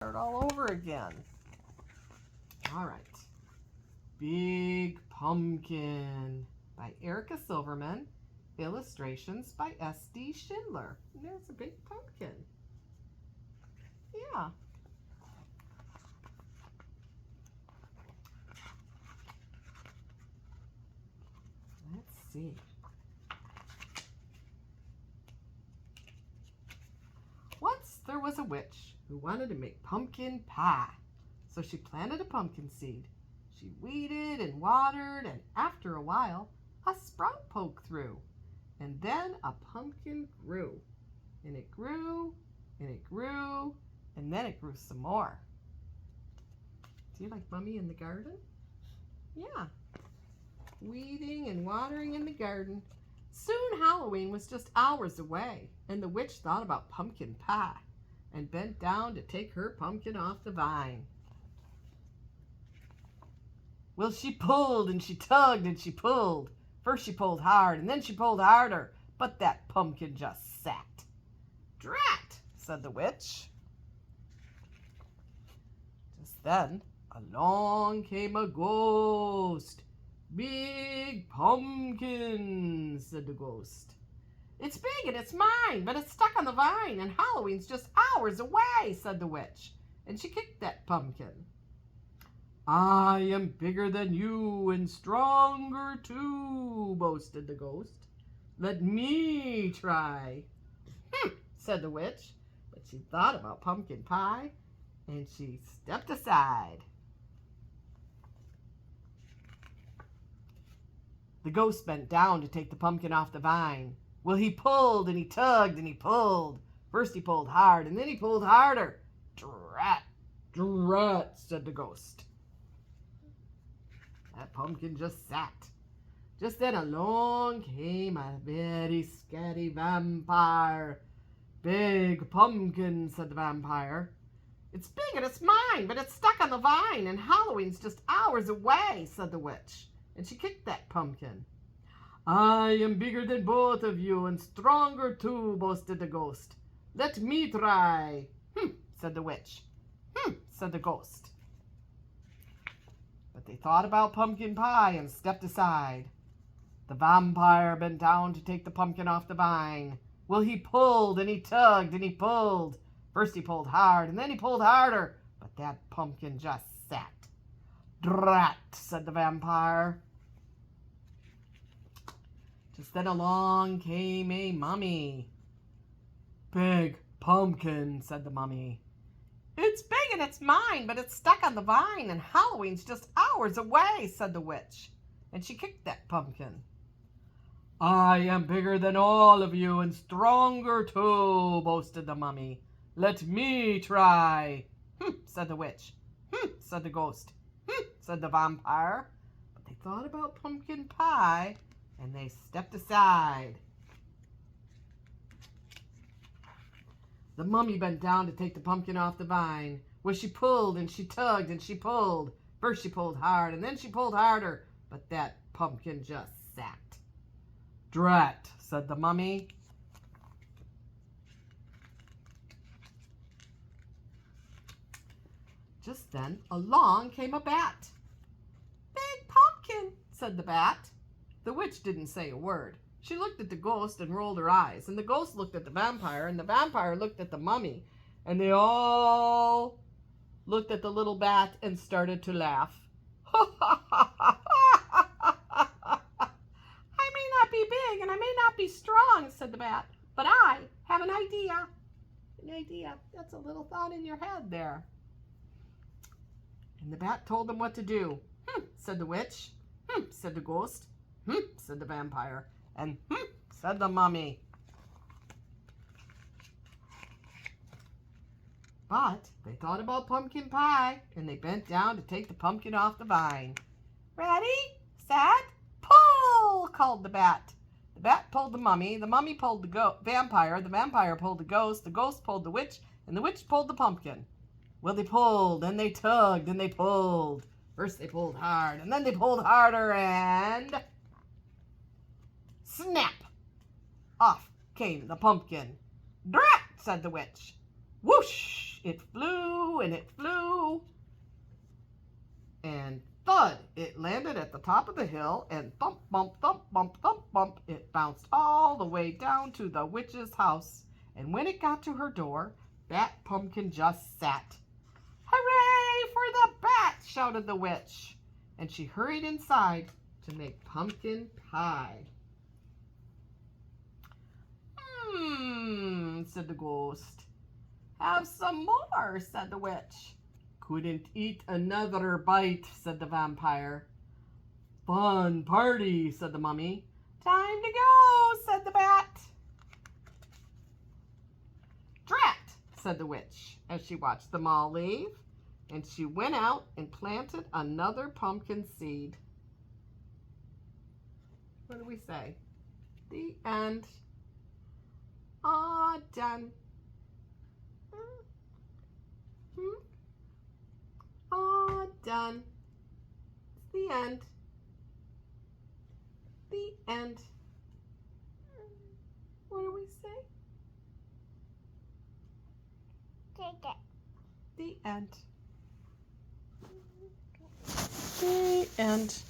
Start all over again. All right. Big Pumpkin by Erica Silverman. Illustrations by S.D. Schindler. And there's a big pumpkin. Yeah. Let's see. Once there was a witch who wanted to make pumpkin pie. So she planted a pumpkin seed. She weeded and watered, and after a while, a sprout poked through. And then a pumpkin grew. And it grew, and it grew, and then it grew some more. Do you like Mummy in the garden? Yeah. Weeding and watering in the garden. Soon Halloween was just hours away, and the witch thought about pumpkin pie and bent down to take her pumpkin off the vine. Well, she pulled and she tugged and she pulled. First she pulled hard and then she pulled harder, but that pumpkin just sat. Drat, said the witch. Just then, along came a ghost. Big pumpkin, said the ghost. It's big and it's mine, but it's stuck on the vine, and Halloween's just hours away, said the witch, and she kicked that pumpkin. I am bigger than you and stronger too, boasted the ghost. Let me try. Said the witch, but she thought about pumpkin pie, and she stepped aside. The ghost bent down to take the pumpkin off the vine. Well, he pulled and he tugged and he pulled. First he pulled hard and then he pulled harder. Drat, drat, said the ghost. That pumpkin just sat. Just then along came a very scary vampire. Big pumpkin, said the vampire. It's big and it's mine, but it's stuck on the vine, and Halloween's just hours away, said the witch, and she kicked that pumpkin. I am bigger than both of you and stronger too, boasted the ghost. Let me try. Said the witch. Said the ghost. But they thought about pumpkin pie and stepped aside. The vampire bent down to take the pumpkin off the vine. Well, he pulled and he tugged and he pulled. First he pulled hard and then he pulled harder, but that pumpkin just sat. Drat, said the vampire. Just then along came a mummy. Big pumpkin, said the mummy. It's big and it's mine, but it's stuck on the vine, and Halloween's just hours away, said the witch, and she kicked that pumpkin. I am bigger than all of you and stronger too, boasted the mummy. Let me try. Said the witch. Said the ghost. Said the vampire. But they thought about pumpkin pie, and they stepped aside. The mummy bent down to take the pumpkin off the vine, where she pulled and she tugged and she pulled. First she pulled hard and then she pulled harder, but that pumpkin just sat. Drat, said the mummy. Just then along came a bat. Big pumpkin, said the bat. The witch didn't say a word. She looked at the ghost and rolled her eyes, and the ghost looked at the vampire, and the vampire looked at the mummy, and they all looked at the little bat and started to laugh. I may not be big and I may not be strong, said the bat, but I have an idea. An idea. That's a little thought in your head there. And the bat told them what to do. Said the witch. Said the ghost. Said the vampire. And said the mummy. But they thought about pumpkin pie, and they bent down to take the pumpkin off the vine. Ready, set, pull, called the bat. The bat pulled the mummy pulled the vampire pulled the ghost pulled the witch, and the witch pulled the pumpkin. Well, they pulled, and they tugged, and they pulled. First they pulled hard, and then they pulled harder, and snap! Off came the pumpkin. Drat, said the witch. Whoosh! it flew and it flew. And thud, it landed at the top of the hill, and thump, bump, thump, bump, thump, bump, it bounced all the way down to the witch's house. And when it got to her door, that pumpkin just sat. "Hooray for the bat!" shouted the witch. And she hurried inside to make pumpkin pie. Said the ghost. "Have some more," said the witch. "Couldn't eat another bite," said the vampire. "Fun party," said the mummy. "Time to go," said the bat. "Drat," said the witch as she watched them all leave, and she went out and planted another pumpkin seed. What do we say? The end. All done. All done. It's the end. The end. What do we say? Take it. The end. The end.